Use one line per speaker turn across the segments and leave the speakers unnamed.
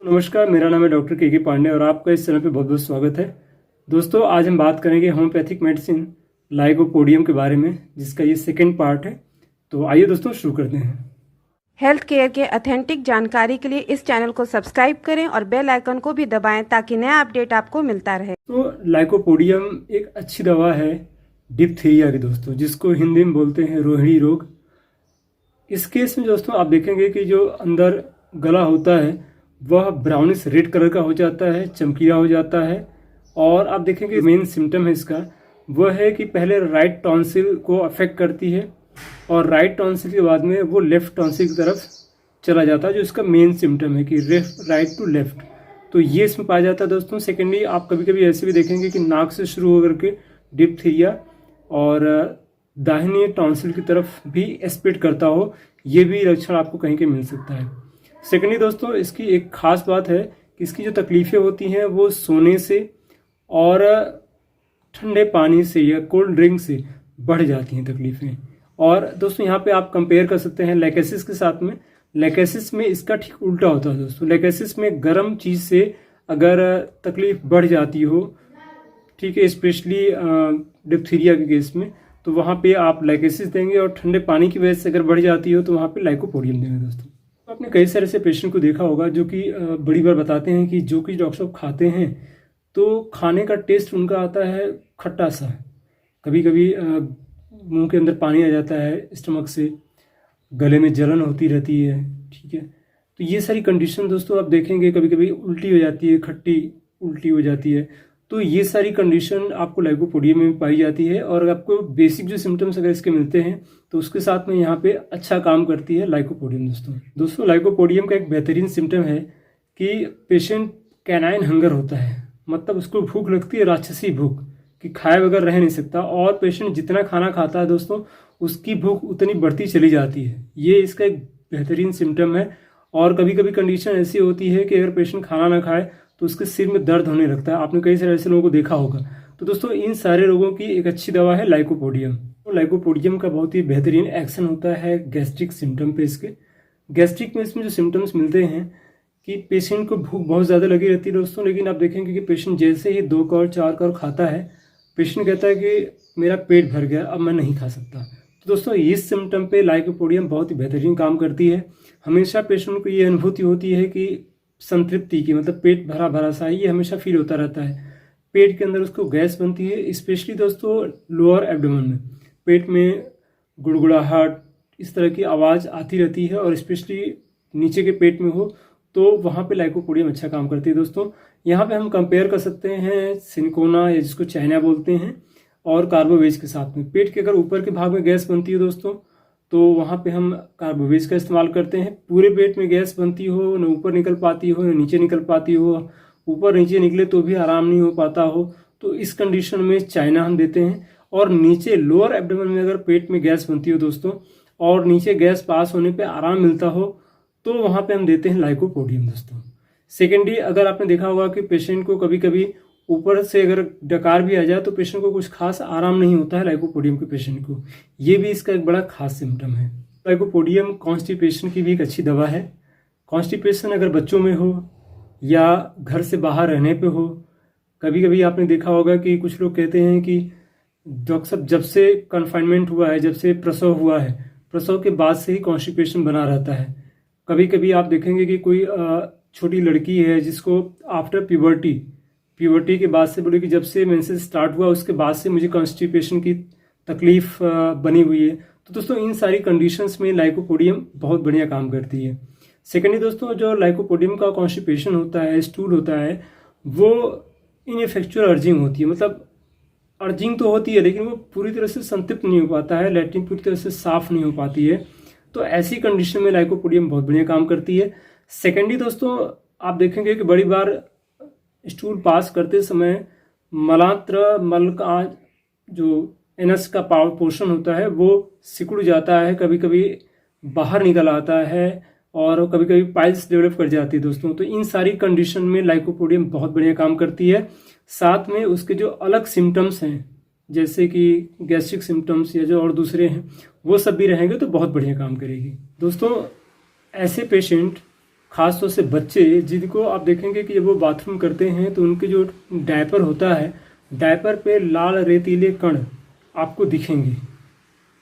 नमस्कार, मेरा नाम है डॉक्टर के पांडे और आपका इस चैनल पे बहुत बहुत स्वागत है। दोस्तों, आज हम बात करेंगे होम्योपैथिक मेडिसिन लाइकोपोडियम के बारे में, जिसका ये सेकंड पार्ट है। तो आइए दोस्तों शुरू करते हैं।
हेल्थ केयर के ऑथेंटिक जानकारी के लिए इस चैनल को सब्सक्राइब करें और बेल आइकन को भी दबाएं ताकि नया अपडेट आपको मिलता रहे।
तो लाइकोपोडियम एक अच्छी दवा है डिप्थीरिया की दोस्तों, जिसको हिंदी में बोलते हैं रोहिणी रोग। इस केस में दोस्तों आप देखेंगे कि जो अंदर गला होता है वह ब्राउनिश रेड कलर का हो जाता है, चमकीला हो जाता है। और आप देखेंगे मेन सिम्टम है इसका वह है कि पहले राइट टॉन्सिल को अफेक्ट करती है और राइट टॉन्सिल के बाद में वो लेफ्ट टॉन्सिल की तरफ चला जाता है, जो इसका मेन सिम्टम है कि राइट टू लेफ्ट। तो ये इसमें पाया जाता है दोस्तों। सेकेंडली आप कभी कभी ऐसे भी देखेंगे कि नाक से शुरू होकर के डिप्थीरिया और दाहिने टॉन्सिल की तरफ भी स्प्रेड करता हो, ये भी लक्षण आपको कहीं के मिल सकता है। सेकेंडली दोस्तों, इसकी एक खास बात है कि इसकी जो तकलीफ़ें होती हैं वो सोने से और ठंडे पानी से या कोल्ड ड्रिंक से बढ़ जाती हैं तकलीफ़ें। और दोस्तों यहाँ पे आप कंपेयर कर सकते हैं लैकेसिस के साथ में। लैकेसिस में इसका ठीक उल्टा होता है दोस्तों। लैकेसिस में गर्म चीज़ से अगर तकलीफ बढ़ जाती हो, ठीक है, स्पेशली डिप्थीरिया के केस में, तो वहाँ पे आप लैकेसिस देंगे। और ठंडे पानी की वजह से अगर बढ़ जाती हो तो वहाँ पे लाइकोपोडियम देंगे दोस्तों। आपने कई सारे ऐसे पेशेंट को देखा होगा जो कि बड़ी बार बताते हैं कि जो कि डॉक्टर साहब खाते हैं तो खाने का टेस्ट उनका आता है खट्टा सा, कभी कभी मुंह के अंदर पानी आ जाता है स्टमक से, गले में जलन होती रहती है, ठीक है। तो ये सारी कंडीशन दोस्तों आप देखेंगे, कभी कभी उल्टी हो जाती है, खट्टी उल्टी हो जाती है। तो ये सारी कंडीशन आपको लाइकोपोडियम में पाई जाती है। और आपको बेसिक जो सिम्टम्स अगर इसके मिलते हैं तो उसके साथ में यहाँ पे अच्छा काम करती है लाइकोपोडियम दोस्तों। लाइकोपोडियम का एक बेहतरीन सिम्टम है कि पेशेंट कैनाइन हंगर होता है, मतलब उसको भूख लगती है, राक्षसी भूख, कि खाए बगैर रह नहीं सकता। और पेशेंट जितना खाना खाता है दोस्तों उसकी भूख उतनी बढ़ती चली जाती है। ये इसका एक बेहतरीन सिम्टम है। और कभी कभी कंडीशन ऐसी होती है कि अगर पेशेंट खाना ना खाए तो उसके सिर में दर्द होने लगता है। आपने कई सारे ऐसे लोगों को देखा होगा। तो दोस्तों इन सारे रोगों की एक अच्छी दवा है लाइकोपोडियम। तो लाइकोपोडियम का बहुत ही बेहतरीन एक्शन होता है गैस्ट्रिक सिम्टम पे। इसके गैस्ट्रिक में इसमें जो सिम्टम्स मिलते हैं कि पेशेंट को भूख बहुत ज़्यादा लगी रहती है दोस्तों, लेकिन आप देखेंगे कि पेशेंट जैसे ही 2 कौर 4 कौर खाता है, पेशेंट कहता है कि मेरा पेट भर गया, अब मैं नहीं खा सकता। तो दोस्तों इस सिम्टम पे लाइकोपोडियम बहुत ही बेहतरीन काम करती है। हमेशा पेशेंट को ये अनुभूति होती है कि संतृप्ति की, मतलब पेट भरा भरा सा ये हमेशा फील होता रहता है। पेट के अंदर उसको गैस बनती है, स्पेशली दोस्तों लोअर एब्डोमेन में, पेट में गुड़गुड़ाहट इस तरह की आवाज़ आती रहती है। और स्पेशली नीचे के पेट में हो तो वहाँ पे लाइकोपोडियम अच्छा काम करती है दोस्तों। यहाँ पे हम कंपेयर कर सकते हैं सिनकोना, या जिसको चाइना बोलते हैं, और कार्बोवेज के साथ में। पेट के अगर ऊपर के भाग में गैस बनती है दोस्तों तो वहाँ पे हम कार्बोवेज का इस्तेमाल करते हैं। पूरे पेट में गैस बनती हो, न ऊपर निकल पाती हो न नीचे निकल पाती हो, ऊपर नीचे निकले तो भी आराम नहीं हो पाता हो, तो इस कंडीशन में चाइना हम देते हैं। और नीचे लोअर एब्डोमेन में अगर पेट में गैस बनती हो दोस्तों और नीचे गैस पास होने पे आराम मिलता हो तो वहाँ पे हम देते हैं लाइकोपोडियम दोस्तों। सेकेंडली अगर आपने देखा होगा कि पेशेंट को कभी कभी ऊपर से अगर डकार भी आ जाए तो पेशेंट को कुछ खास आराम नहीं होता है लाइकोपोडियम के पेशेंट को, ये भी इसका एक बड़ा खास सिम्टम है। लाइकोपोडियम कॉन्स्टिपेशन की भी एक अच्छी दवा है। कॉन्स्टिपेशन अगर बच्चों में हो या घर से बाहर रहने पे हो, कभी कभी आपने देखा होगा कि कुछ लोग कहते हैं कि डॉक्टर साहब जब से कन्फाइनमेंट हुआ है, जब से प्रसव हुआ है, प्रसव के बाद से ही कॉन्स्टिपेशन बना रहता है। कभी कभी आप देखेंगे कि कोई छोटी लड़की है जिसको आफ्टर प्यूबर्टी के बाद से बोले कि जब से मेंसेस स्टार्ट हुआ उसके बाद से मुझे कॉन्स्टिपेशन की तकलीफ बनी हुई है। तो दोस्तों इन सारी कंडीशंस में लाइकोपोडियम बहुत बढ़िया काम करती है। सेकेंडली दोस्तों, जो लाइकोपोडियम का कॉन्स्टिपेशन होता है, स्टूल होता है, वो इनइफेक्चुअल अर्जिंग होती है। मतलब अर्जिंग तो होती है लेकिन वो पूरी तरह से संतृप्त नहीं हो पाता है, लैट्रिन पूरी तरह से साफ नहीं हो पाती है। तो ऐसी कंडीशन में लाइकोपोडियम बहुत बढ़िया काम करती है। सेकेंडली दोस्तों, आप देखेंगे कि बड़ी बार स्टूल पास करते समय मल का जो एनस का पोर्शन होता है वो सिकुड़ जाता है, कभी कभी बाहर निकल आता है और कभी कभी पाइल्स डेवलप कर जाती है दोस्तों। तो इन सारी कंडीशन में लाइकोपोडियम बहुत बढ़िया काम करती है। साथ में उसके जो अलग सिम्टम्स हैं जैसे कि गैस्ट्रिक सिम्टम्स या जो और दूसरे हैं वो सब भी रहेंगे तो बहुत बढ़िया काम करेगी दोस्तों। ऐसे पेशेंट खास तौर से बच्चे जिनको आप देखेंगे कि जब वो बाथरूम करते हैं तो उनके जो डायपर होता है, डायपर पे लाल रेतीले कण आपको दिखेंगे।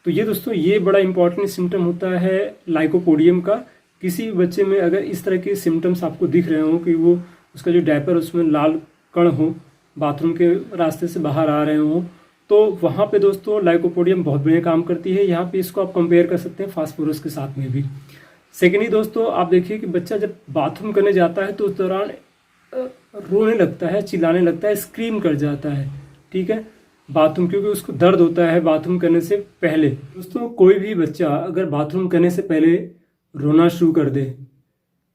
तो ये दोस्तों ये बड़ा इंपॉर्टेंट सिम्टम होता है लाइकोपोडियम का। किसी भी बच्चे में अगर इस तरह के सिम्टम्स आपको दिख रहे हो कि वो उसका जो डायपर उसमें लाल कण हो, बाथरूम के रास्ते से बाहर आ रहे हो, तो वहाँ पे दोस्तों लाइकोपोडियम बहुत बढ़िया काम करती है। यहाँ पे इसको आप कंपेयर कर सकते हैं फास्फोरस के साथ में भी। सेकेंडली दोस्तों आप देखिए कि बच्चा जब बाथरूम करने जाता है तो उस दौरान रोने लगता है, चिल्लाने लगता है, स्क्रीम कर जाता है, ठीक है, बाथरूम, क्योंकि उसको दर्द होता है बाथरूम करने से पहले। दोस्तों कोई भी बच्चा अगर बाथरूम करने से पहले रोना शुरू कर दे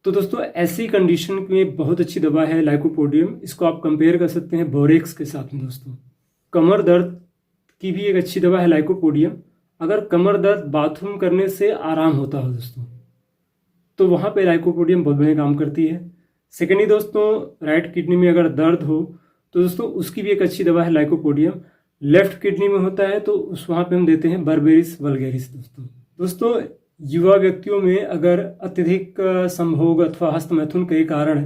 तो दोस्तों ऐसी कंडीशन में बहुत अच्छी दवा है लाइकोपोडियम। इसको आप कंपेयर कर सकते हैं बोरेक्स के साथ में। दोस्तों कमर दर्द की भी एक अच्छी दवा है लाइकोपोडियम। अगर कमर दर्द बाथरूम करने से आराम होता हो दोस्तों तो वहाँ पे लाइकोपोडियम बहुत बढ़िया काम करती है। सेकेंडली दोस्तों राइट किडनी में अगर दर्द हो तो दोस्तों उसकी भी एक अच्छी दवा है लाइकोपोडियम। लेफ्ट किडनी में होता है तो उस वहाँ पे हम देते हैं बर्बेरिस वल्गेरिस। दोस्तों युवा व्यक्तियों में अगर अत्यधिक संभोग अथवा हस्तमैथुन के कारण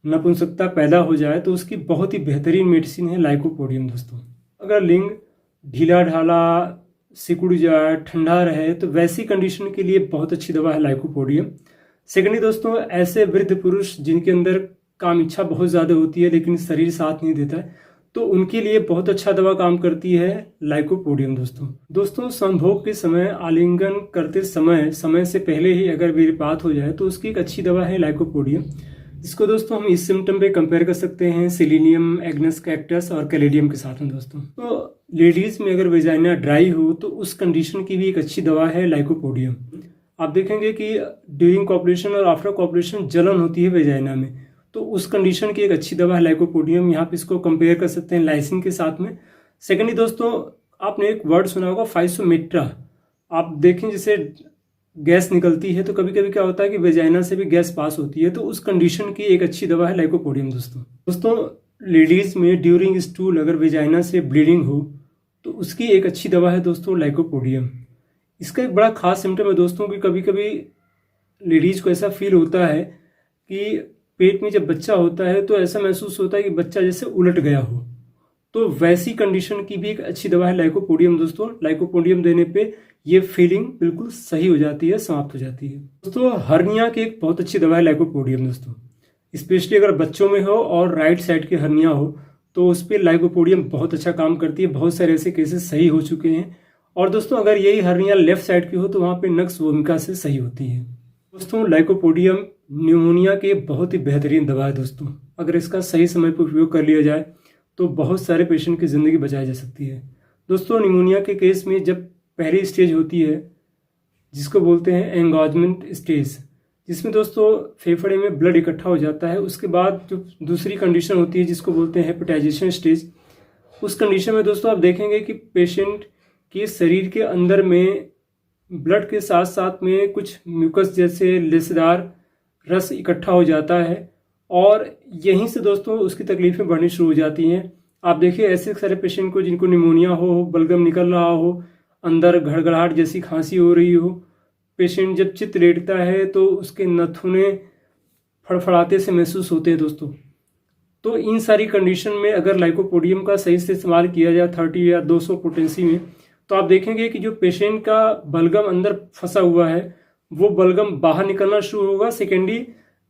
नपुंसकता पैदा हो जाए तो उसकी बहुत ही बेहतरीन मेडिसिन है लाइकोपोडियम। दोस्तों अगर लिंग ढीला ढाला सिकुड़ जाए, ठंडा रहे, तो वैसी कंडीशन के लिए बहुत अच्छी दवा है लाइकोपोडियम। सेकेंडली दोस्तों ऐसे वृद्ध पुरुष जिनके अंदर काम इच्छा बहुत ज़्यादा होती है लेकिन शरीर साथ नहीं देता है, तो उनके लिए बहुत अच्छा दवा काम करती है लाइकोपोडियम। दोस्तों संभोग के समय आलिंगन करते समय से पहले ही अगर वीर्यपात हो जाए तो उसकी एक अच्छी दवा है लाइकोपोडियम, जिसको दोस्तों हम इस सिम्टम पे कंपेयर कर सकते हैं सिलीनियम, एग्नस कैक्टस और कैलेडियम के साथ में। दोस्तों तो लेडीज में अगर वेजाइना ड्राई हो तो उस कंडीशन की भी एक अच्छी दवा है लाइकोपोडियम। आप देखेंगे कि ड्यूरिंग कॉपुलेशन और आफ्टर कॉपुलेशन जलन होती है वेजाइना में, तो उस कंडीशन की एक अच्छी दवा है लाइकोपोडियम। यहाँ पे इसको कंपेयर कर सकते हैं लाइसिन के साथ में। सेकेंडली दोस्तों आपने एक वर्ड सुना होगा फाइसोमेट्रा। आप देखें जैसे गैस निकलती है तो कभी कभी क्या होता है कि वेजाइना से भी गैस पास होती है, तो उस कंडीशन की एक अच्छी दवा है लाइकोपोडियम। दोस्तों लेडीज में ड्यूरिंग स्टूल अगर वेजाइना से ब्लीडिंग हो तो उसकी एक अच्छी दवा है दोस्तों लाइकोपोडियम। इसका एक बड़ा खास सिम्टम है दोस्तों कि कभी कभी लेडीज को ऐसा फील होता है कि पेट में जब बच्चा होता है तो ऐसा महसूस होता है कि बच्चा जैसे उलट गया हो, तो वैसी कंडीशन की भी एक अच्छी दवा है लाइकोपोडियम। दोस्तों लाइकोपोडियम देने पे ये फीलिंग बिल्कुल सही हो जाती है, समाप्त हो जाती है। दोस्तों हर्निया की एक बहुत अच्छी दवा है लाइकोपोडियम। दोस्तों स्पेशली अगर बच्चों में हो और राइट साइड की हर्निया हो तो उस पर लाइकोपोडियम बहुत अच्छा काम करती है। बहुत सारे ऐसे केसेस सही हो चुके हैं। और दोस्तों अगर यही हर्निया लेफ्ट साइड की हो तो वहाँ पे नक्स वोमिका से सही होती है। दोस्तों लाइकोपोडियम न्यूमोनिया के बहुत ही बेहतरीन दवा है। दोस्तों अगर इसका सही समय पर उपयोग कर लिया जाए तो बहुत सारे पेशेंट की ज़िंदगी बचाई जा सकती है। दोस्तों निमोनिया के केस में जब पहली स्टेज होती है जिसको बोलते हैं एंगॉजमेंट स्टेज, जिसमें दोस्तों फेफड़े में ब्लड इकट्ठा हो जाता है, उसके बाद जो दूसरी कंडीशन होती है जिसको बोलते हैं हेपेटाइजेशन स्टेज, उस कंडीशन में दोस्तों आप देखेंगे कि पेशेंट के शरीर के अंदर में ब्लड के साथ साथ में कुछ म्यूकस जैसे लेसदार रस इकट्ठा हो जाता है और यहीं से दोस्तों उसकी तकलीफें बढ़नी शुरू हो जाती हैं। आप देखिए ऐसे सारे पेशेंट को जिनको निमोनिया हो, बलगम निकल रहा हो, अंदर घड़घड़ाहट जैसी खांसी हो रही हो, पेशेंट जब चित्त लेटता है तो उसके नथुने फड़फड़ाते से महसूस होते हैं। दोस्तों तो इन सारी कंडीशन में अगर लाइकोपोडियम का सही से इस्तेमाल किया जाए 30 या 200 पोटेंसी में, तो आप देखेंगे कि जो पेशेंट का बलगम अंदर फंसा हुआ है वो बलगम बाहर निकलना शुरू होगा। सेकेंडली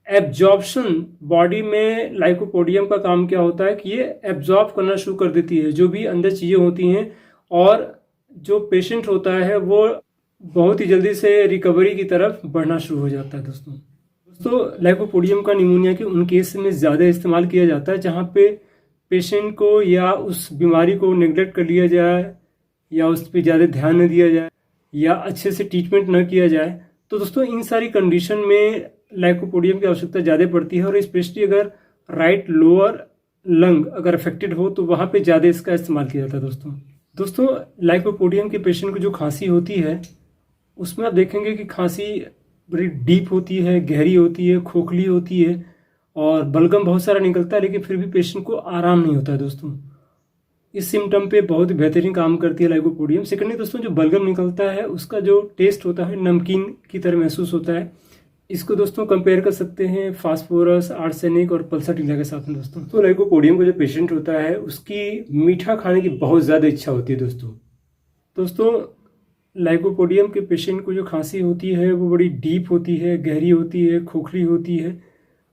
एब्जॉर्प्शन, बॉडी में लाइकोपोडियम का काम क्या होता है कि ये एब्जॉर्ब करना शुरू कर देती है जो भी अंदर चीज़ें होती हैं, और जो पेशेंट होता है वो बहुत ही जल्दी से रिकवरी की तरफ बढ़ना शुरू हो जाता है। दोस्तों लाइकोपोडियम का निमोनिया के उन केस में ज़्यादा इस्तेमाल किया जाता है जहाँ पे पेशेंट को या उस बीमारी को नेग्लेक्ट कर लिया जाए या उस पर ज़्यादा ध्यान न दिया जाए या अच्छे से ट्रीटमेंट न किया जाए। तो दोस्तों इन सारी कंडीशन में लाइकोपोडियम की आवश्यकता ज़्यादा पड़ती है, और स्पेशली अगर राइट लोअर लंग अगर अफेक्टेड हो तो वहाँ पे ज़्यादा इसका इस्तेमाल किया जाता है। दोस्तों लाइकोपोडियम के पेशेंट को जो खांसी होती है उसमें आप देखेंगे कि खांसी बड़ी डीप होती है, गहरी होती है, खोखली होती है और बलगम बहुत सारा निकलता है, लेकिन फिर भी पेशेंट को आराम नहीं होता है। दोस्तों इस सिम्टम पे बहुत बेहतरीन काम करती है लाइकोपोडियम। सेकेंडली दोस्तों जो बलगम निकलता है उसका जो टेस्ट होता है नमकीन की तरह महसूस होता है, इसको दोस्तों कंपेयर कर सकते हैं फास्फोरस, आर्सेनिक और पल्साटिला के साथ में दोस्तों। तो लाइकोपोडियम का जो पेशेंट होता है उसकी मीठा खाने की बहुत ज़्यादा इच्छा होती है दोस्तों लाइकोपोडियम के पेशेंट को जो खांसी होती है वो बड़ी डीप होती है, गहरी होती है, खोखली होती है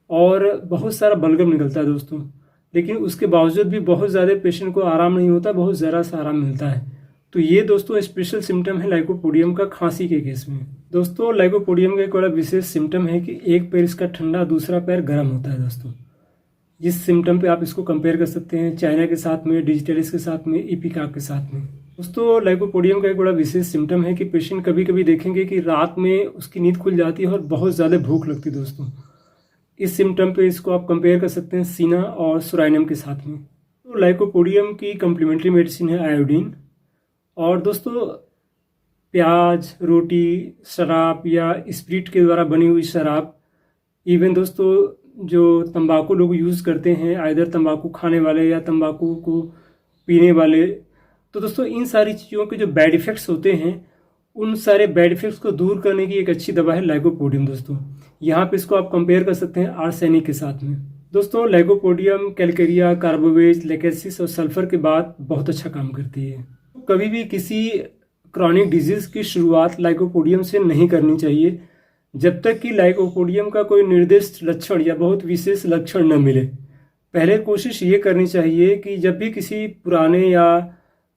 और बहुत सारा बलगम निकलता है दोस्तों। लेकिन उसके बावजूद भी बहुत ज़्यादा पेशेंट को आराम नहीं होता, बहुत ज़रा सा आराम मिलता है। तो ये दोस्तों स्पेशल सिम्टम है लाइकोपोडियम का खांसी के केस में। दोस्तों लाइकोपोडियम का एक बड़ा विशेष सिम्टम है कि एक पैर इसका ठंडा, दूसरा पैर गर्म होता है दोस्तों। इस सिम्टम पे आप इसको कंपेयर कर सकते हैं चाइना के साथ में, डिजिटलिस के साथ में, इपिकाक के साथ में। दोस्तों लाइकोपोडियम का एक बड़ा विशेष सिम्टम है कि पेशेंट कभी कभी देखेंगे कि रात में उसकी नींद खुल जाती है और बहुत ज़्यादा भूख लगती है दोस्तों। इस सिम्टम पे इसको आप कंपेयर कर सकते हैं सीना और सुराइनम के साथ में। तो लाइकोपोडियम की कम्प्लीमेंट्री मेडिसिन है आयोडीन। और दोस्तों प्याज, रोटी, शराब या स्प्रिट के द्वारा बनी हुई शराब, इवन दोस्तों जो तंबाकू लोग यूज़ करते हैं, आइदर तंबाकू खाने वाले या तंबाकू को पीने वाले, तो दोस्तों इन सारी चीज़ों के जो बैड इफ़ेक्ट्स होते हैं उन सारे बैड इफ़ेक्ट्स को दूर करने की एक अच्छी दवा है लाइकोपोडियम दोस्तों। यहाँ पे इसको आप कंपेयर कर सकते हैं आर्सेनिक के साथ में। दोस्तों लाइकोपोडियम कैलकेरिया, कार्बोवेज, लेकेसिस और सल्फर के बाद बहुत अच्छा काम करती है। कभी भी किसी क्रॉनिक डिजीज़ की शुरुआत लाइकोपोडियम से नहीं करनी चाहिए जब तक कि लाइकोपोडियम का कोई निर्दिष्ट लक्षण या बहुत विशेष लक्षण न मिले। पहले कोशिश ये करनी चाहिए कि जब भी किसी पुराने या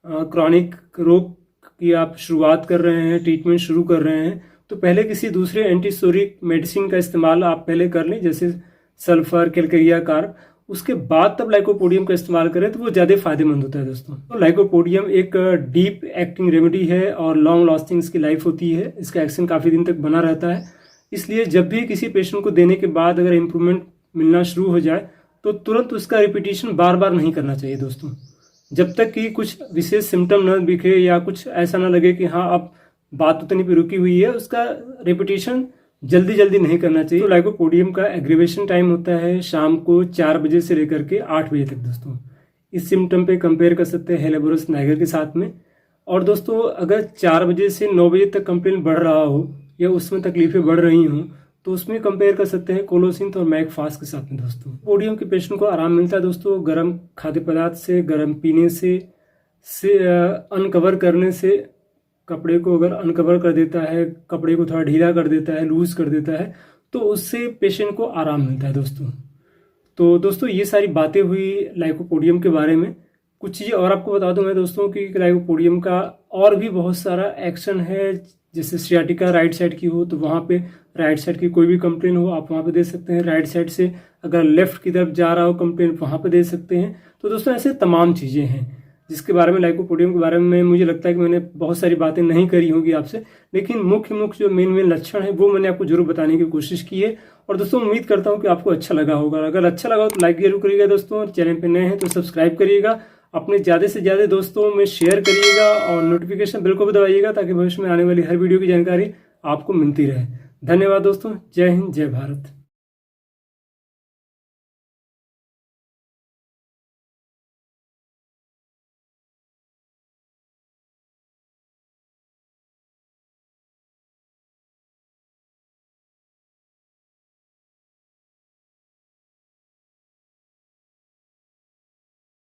क्रॉनिक रोग की आप शुरुआत कर रहे हैं, ट्रीटमेंट शुरू कर रहे हैं, तो पहले किसी दूसरे एंटीसोरिक मेडिसिन का इस्तेमाल आप पहले कर लें, जैसे सल्फर, कैलकेरिया, कार्ब। उसके बाद तब लाइकोपोडियम का इस्तेमाल करें तो वो ज़्यादा फायदेमंद होता है दोस्तों। तो लाइकोपोडियम एक डीप एक्टिंग रेमेडी है और लॉन्ग लास्टिंग इसकी लाइफ होती है। इसका एक्शन काफ़ी दिन तक बना रहता है। इसलिए जब भी किसी पेशेंट को देने के बाद अगर इम्प्रूवमेंट मिलना शुरू हो जाए तो तुरंत उसका रिपीटिशन बार बार नहीं करना चाहिए दोस्तों, जब तक कि कुछ विशेष सिम्टम न दिखे या कुछ ऐसा ना लगे कि हाँ अब बात उतनी पे रुकी हुई है, उसका रिपीटिशन जल्दी जल्दी नहीं करना चाहिए। तो लाइकोपोडियम का एग्रीवेशन टाइम होता है शाम को 4 बजे से लेकर के 8 बजे तक दोस्तों। इस सिम्टम पे कंपेयर कर सकते हैं हेलिबोरस नाइगर के साथ में। और दोस्तों अगर 4 बजे से 9 बजे तक कंप्लेन बढ़ रहा हो या उसमें तकलीफें बढ़ रही हों तो उसमें कंपेयर कर सकते हैं कोलोसिंथ और मैकफास्ट के साथ में दोस्तों। पोडियम के पेशेंट को आराम मिलता है दोस्तों गर्म खाद्य पदार्थ से, गर्म पीने से अनकवर करने से। कपड़े को अगर अनकवर कर देता है, कपड़े को थोड़ा ढीला कर देता है, लूज कर देता है, तो उससे पेशेंट को आराम मिलता है दोस्तों। तो दोस्तों ये सारी बातें हुई लाइकोपोडियम के बारे में। कुछ चीज़ें और आपको बता दूं मैं दोस्तों कि लाइकोपोडियम का और भी बहुत सारा एक्शन है। जैसे सियाटिका राइट साइड की हो तो वहाँ पे राइट साइड की कोई भी कंप्लेन हो आप वहाँ पे दे सकते हैं। राइट साइड से अगर लेफ्ट की तरफ जा रहा हो कंप्लेन वहाँ पे दे सकते हैं। तो दोस्तों ऐसे तमाम चीज़ें हैं जिसके बारे में लाइकोपोडियम के बारे में मुझे लगता है कि मैंने बहुत सारी बातें नहीं करी होंगी आपसे, लेकिन मुख्य जो मेन लक्षण है वो मैंने आपको जरूर बताने की कोशिश की है। और दोस्तों उम्मीद करता हूँ कि आपको अच्छा लगा होगा। अगर अच्छा लगा हो तो लाइक जरूर करिएगा दोस्तों। चैनल पे नए हैं तो सब्सक्राइब करिएगा, अपने ज़्यादा से ज़्यादा दोस्तों में शेयर करिएगा और नोटिफिकेशन बिल को भी दबाइएगा ताकि भविष्य में आने वाली हर वीडियो की जानकारी आपको मिलती रहे। धन्यवाद दोस्तों। जय हिंद, जय भारत।